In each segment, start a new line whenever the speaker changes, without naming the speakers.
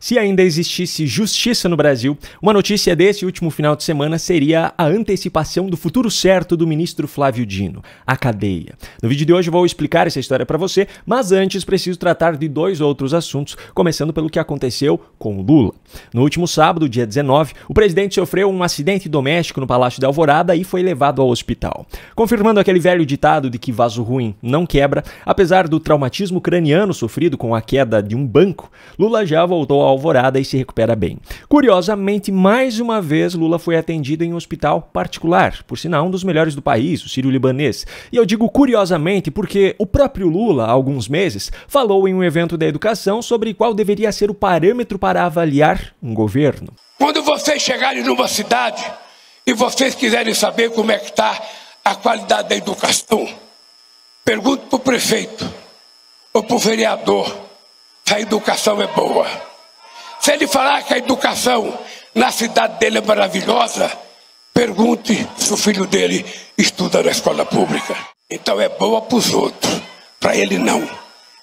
Se ainda existisse justiça no Brasil, uma notícia desse último final de semana seria a antecipação do futuro certo do ministro Flávio Dino, a cadeia. No vídeo de hoje eu vou explicar essa história para você, mas antes preciso tratar de dois outros assuntos, começando pelo que aconteceu com o Lula. No último sábado, dia 19, o presidente sofreu um acidente doméstico no Palácio da Alvorada e foi levado ao hospital. Confirmando aquele velho ditado de que vaso ruim não quebra, apesar do traumatismo craniano sofrido com a queda de um banco, Lula já voltou à Alvorada e se recupera bem. Curiosamente, mais uma vez, Lula foi atendido em um hospital particular, por sinal um dos melhores do país, o Sírio-Libanês. E eu digo curiosamente porque o próprio Lula, há alguns meses, falou em um evento da educação sobre qual deveria ser o parâmetro para avaliar um governo.
Quando vocês chegarem numa cidade e vocês quiserem saber como é que está a qualidade da educação, pergunte para o prefeito ou para o vereador se a educação é boa. Se ele falar que a educação na cidade dele é maravilhosa, pergunte se o filho dele estuda na escola pública. Então é boa para os outros, para ele não.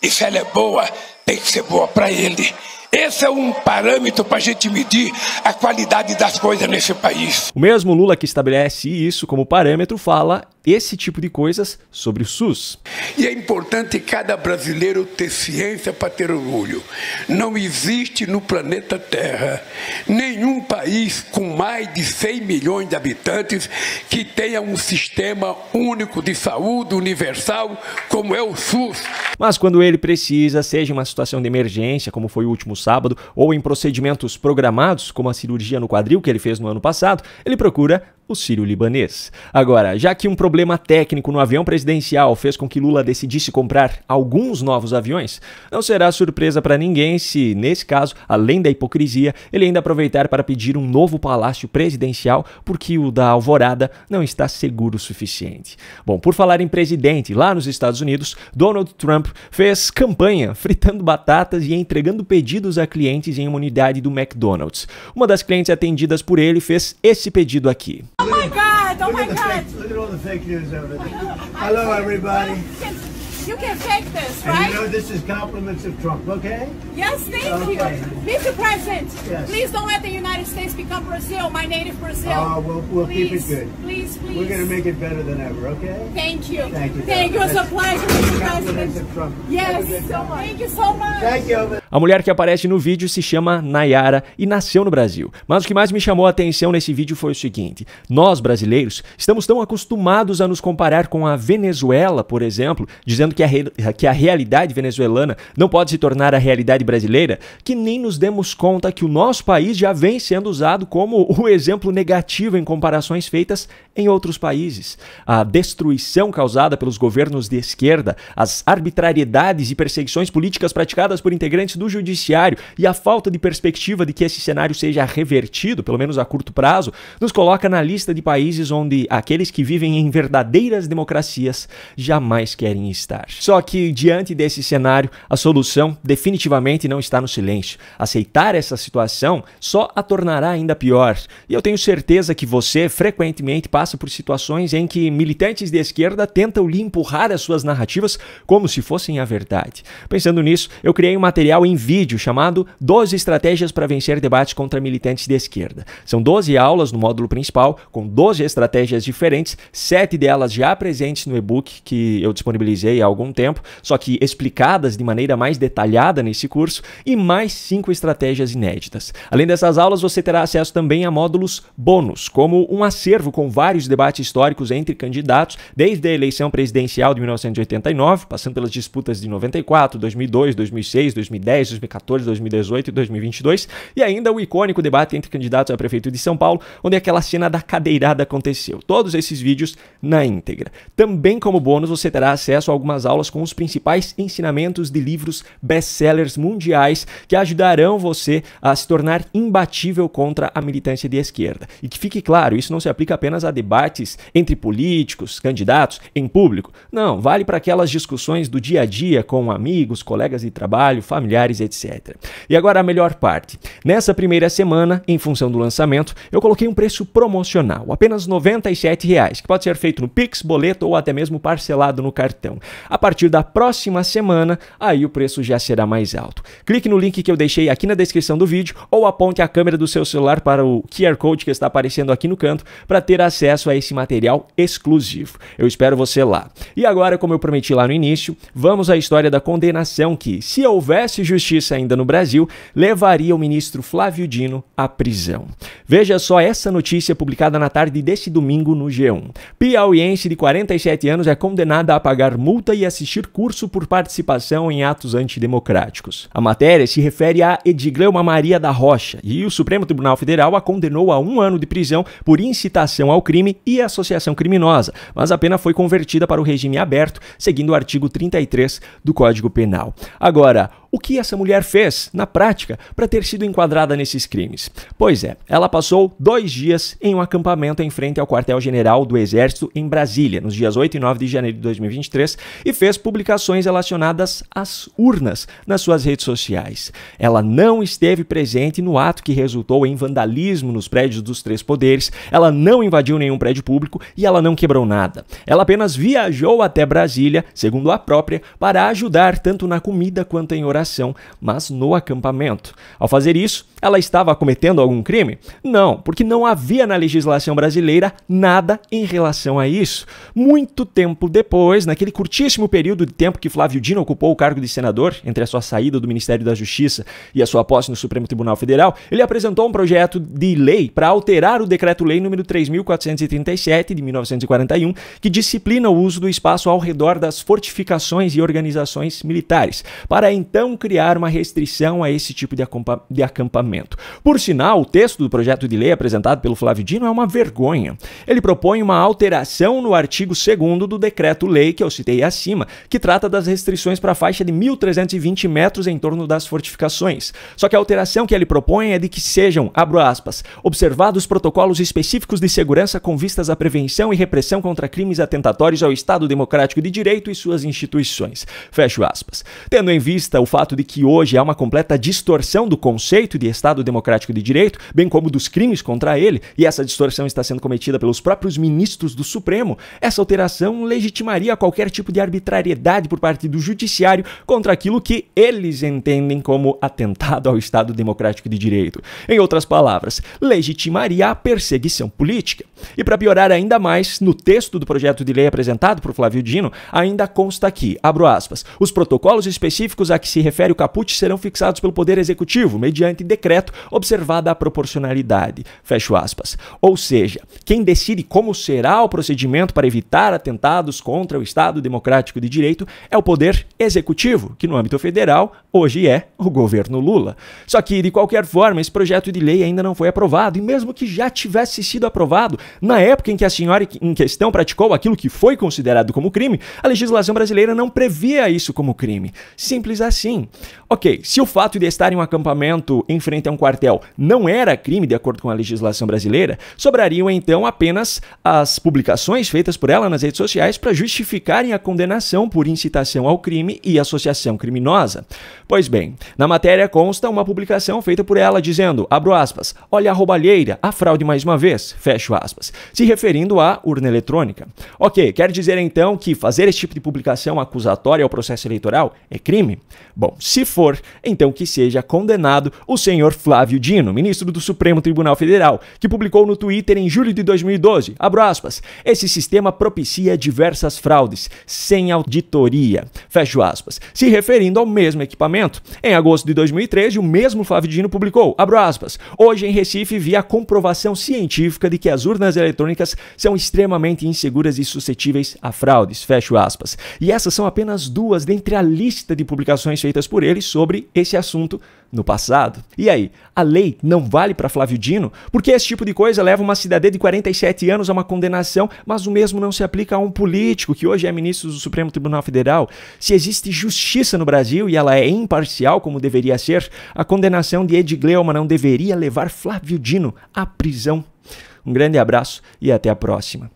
E se ela é boa, tem que ser boa para ele. Esse é um parâmetro para a gente medir a qualidade das coisas nesse país.
O mesmo Lula que estabelece isso como parâmetro fala esse tipo de coisas sobre o SUS.
E é importante cada brasileiro ter ciência para ter orgulho. Não existe no planeta Terra nenhum país com mais de 100 milhões de habitantes que tenha um sistema único de saúde universal como é o SUS.
Mas quando ele precisa, seja em uma situação de emergência, como foi o último sábado, ou em procedimentos programados, como a cirurgia no quadril que ele fez no ano passado, ele procura o Sírio-Libanês. Agora, já que um problema técnico no avião presidencial fez com que Lula decidisse comprar alguns novos aviões, não será surpresa para ninguém se, nesse caso, além da hipocrisia, ele ainda aproveitar para pedir um novo palácio presidencial porque o da Alvorada não está seguro o suficiente. Bom, por falar em presidente, lá nos Estados Unidos, Donald Trump fez campanha fritando batatas e entregando pedidos a clientes em uma unidade do McDonald's. Uma das clientes atendidas por ele fez esse pedido aqui.
Oh my God! Oh my God!
Look at all the fake news over there. Hello, everybody.
You can fake this,
And
right?
you know this is compliments of Trump, okay?
Yes, thank you.
Okay.
Mr. President,
Yes.
please don't let the United States become Brazil, my native Brazil.
We'll keep
Please,
it good.
Please, please.
We're going to make it better than ever, okay?
Thank you.
Thank you.
Thank you. It's a pleasure, Mr.
Compliments
President.
of Trump.
Yes.
Have a good time.
Thank you so much.
Thank you.
A mulher que aparece no vídeo se chama Nayara e nasceu no Brasil. Mas o que mais me chamou a atenção nesse vídeo foi o seguinte: nós, brasileiros, estamos tão acostumados a nos comparar com a Venezuela, por exemplo, dizendo que a realidade venezuelana não pode se tornar a realidade brasileira, que nem nos demos conta que o nosso país já vem sendo usado como o exemplo negativo em comparações feitas em outros países. A destruição causada pelos governos de esquerda, as arbitrariedades e perseguições políticas praticadas por integrantes do judiciário e a falta de perspectiva de que esse cenário seja revertido, pelo menos a curto prazo, nos coloca na lista de países onde aqueles que vivem em verdadeiras democracias jamais querem estar. Só que, diante desse cenário, a solução definitivamente não está no silêncio. Aceitar essa situação só a tornará ainda pior. E eu tenho certeza que você frequentemente passa por situações em que militantes de esquerda tentam lhe empurrar as suas narrativas como se fossem a verdade. Pensando nisso, eu criei um material em vídeo chamado 12 estratégias para vencer debates contra militantes de esquerda. São 12 aulas no módulo principal, com 12 estratégias diferentes, 7 delas já presentes no e-book que eu disponibilizei há algum tempo, só que explicadas de maneira mais detalhada nesse curso, e mais 5 estratégias inéditas. Além dessas aulas, você terá acesso também a módulos bônus, como um acervo com vários debates históricos entre candidatos, desde a eleição presidencial de 1989, passando pelas disputas de 94, 2002, 2006, 2010, 2014, 2018 e 2022, e ainda o icônico debate entre candidatos a prefeito de São Paulo, onde aquela cena da cadeirada aconteceu. Todos esses vídeos na íntegra. Também como bônus, você terá acesso a algumas aulas com os principais ensinamentos de livros best-sellers mundiais que ajudarão você a se tornar imbatível contra a militância de esquerda. E que fique claro, isso não se aplica apenas a debates entre políticos, candidatos, em público. Não, vale para aquelas discussões do dia a dia com amigos, colegas de trabalho, familiares, etc. E agora a melhor parte. Nessa primeira semana, em função do lançamento, eu coloquei um preço promocional, apenas R$ 97,00, que pode ser feito no Pix, boleto ou até mesmo parcelado no cartão. A partir da próxima semana, aí o preço já será mais alto. Clique no link que eu deixei aqui na descrição do vídeo ou aponte a câmera do seu celular para o QR Code que está aparecendo aqui no canto para ter acesso a esse material exclusivo. Eu espero você lá. E agora, como eu prometi lá no início, vamos à história da condenação que, se houvesse justiça ainda no Brasil, levaria o ministro Flávio Dino à prisão. Veja só essa notícia publicada na tarde desse domingo no G1. Piauiense de 47 anos é condenada a pagar multa e assistir curso por participação em atos antidemocráticos. A matéria se refere a Edgleuma Maria da Rocha e o Supremo Tribunal Federal a condenou a 1 ano de prisão por incitação ao crime e associação criminosa, mas a pena foi convertida para o regime aberto, seguindo o artigo 33 do Código Penal. Agora, o que essa mulher fez, na prática, para ter sido enquadrada nesses crimes? Pois é, ela passou 2 dias em um acampamento em frente ao quartel-general do Exército em Brasília, nos dias 8 e 9 de janeiro de 2023, e fez publicações relacionadas às urnas nas suas redes sociais. Ela não esteve presente no ato que resultou em vandalismo nos prédios dos 3 poderes, ela não invadiu nenhum prédio público e ela não quebrou nada. Ela apenas viajou até Brasília, segundo a própria, para ajudar tanto na comida quanto em oração, mas no acampamento. Ao fazer isso, ela estava cometendo algum crime? Não, porque não havia na legislação brasileira nada em relação a isso. Muito tempo depois, naquele curtíssimo período de tempo que Flávio Dino ocupou o cargo de senador, entre a sua saída do Ministério da Justiça e a sua posse no Supremo Tribunal Federal, ele apresentou um projeto de lei para alterar o Decreto-Lei número 3.437 de 1941, que disciplina o uso do espaço ao redor das fortificações e organizações militares, para então criar uma restrição a esse tipo de acampamento. Por sinal, o texto do projeto de lei apresentado pelo Flávio Dino é uma vergonha. Ele propõe uma alteração no artigo 2º do Decreto-Lei que eu citei acima, que trata das restrições para a faixa de 1.320 metros em torno das fortificações. Só que a alteração que ele propõe é de que sejam, abro aspas, observados protocolos específicos de segurança com vistas à prevenção e repressão contra crimes atentatórios ao Estado Democrático de Direito e suas instituições. Fecho aspas. Tendo em vista o fato de que hoje há uma completa distorção do conceito de Estado Democrático de Direito, bem como dos crimes contra ele, e essa distorção está sendo cometida pelos próprios ministros do Supremo, essa alteração legitimaria qualquer tipo de arbitrariedade por parte do Judiciário contra aquilo que eles entendem como atentado ao Estado Democrático de Direito. Em outras palavras, legitimaria a perseguição política. E para piorar ainda mais, no texto do projeto de lei apresentado por Flávio Dino, ainda consta aqui, abro aspas, os protocolos específicos a que se refere o caput serão fixados pelo Poder Executivo, mediante decreto, observada a proporcionalidade. Fecho aspas. Ou seja, quem decide como será o procedimento para evitar atentados contra o Estado Democrático de Direito é o Poder Executivo, que no âmbito federal hoje é o governo Lula. Só que, de qualquer forma, esse projeto de lei ainda não foi aprovado, e mesmo que já tivesse sido aprovado, na época em que a senhora em questão praticou aquilo que foi considerado como crime, a legislação brasileira não previa isso como crime. Simples assim. Ok, se o fato de estar em um acampamento em frente a um quartel não era crime de acordo com a legislação brasileira, sobrariam então apenas as publicações feitas por ela nas redes sociais para justificarem a condenação por incitação ao crime e associação criminosa. Pois bem, na matéria consta uma publicação feita por ela dizendo, abro aspas, olha a roubalheira, a fraude mais uma vez, fecho aspas, se referindo à urna eletrônica. Ok, quer dizer então que fazer esse tipo de publicação acusatória ao processo eleitoral é crime? Bom, se for, então que seja condenado o senhor Flávio Dino, ministro do Supremo Tribunal Federal, que publicou no Twitter em julho de 2012, abro aspas, esse sistema propicia diversas fraudes, sem auditoria, fecho aspas, se referindo ao mesmo equipamento. Em agosto de 2013, o mesmo Flávio Dino publicou, abro aspas, hoje em Recife vi a comprovação científica de que as urnas eletrônicas são extremamente inseguras e suscetíveis a fraudes, fecho aspas. E essas são apenas 2 dentre a lista de publicações feitas por ele sobre esse assunto no passado. E aí, a lei não vale para Flávio Dino? Porque esse tipo de coisa leva uma cidadã de 47 anos a uma condenação, mas o mesmo não se aplica a um político que hoje é ministro do Supremo Tribunal Federal. Se existe justiça no Brasil e ela é imparcial como deveria ser, a condenação de Edgleuma não deveria levar Flávio Dino à prisão. Um grande abraço e até a próxima.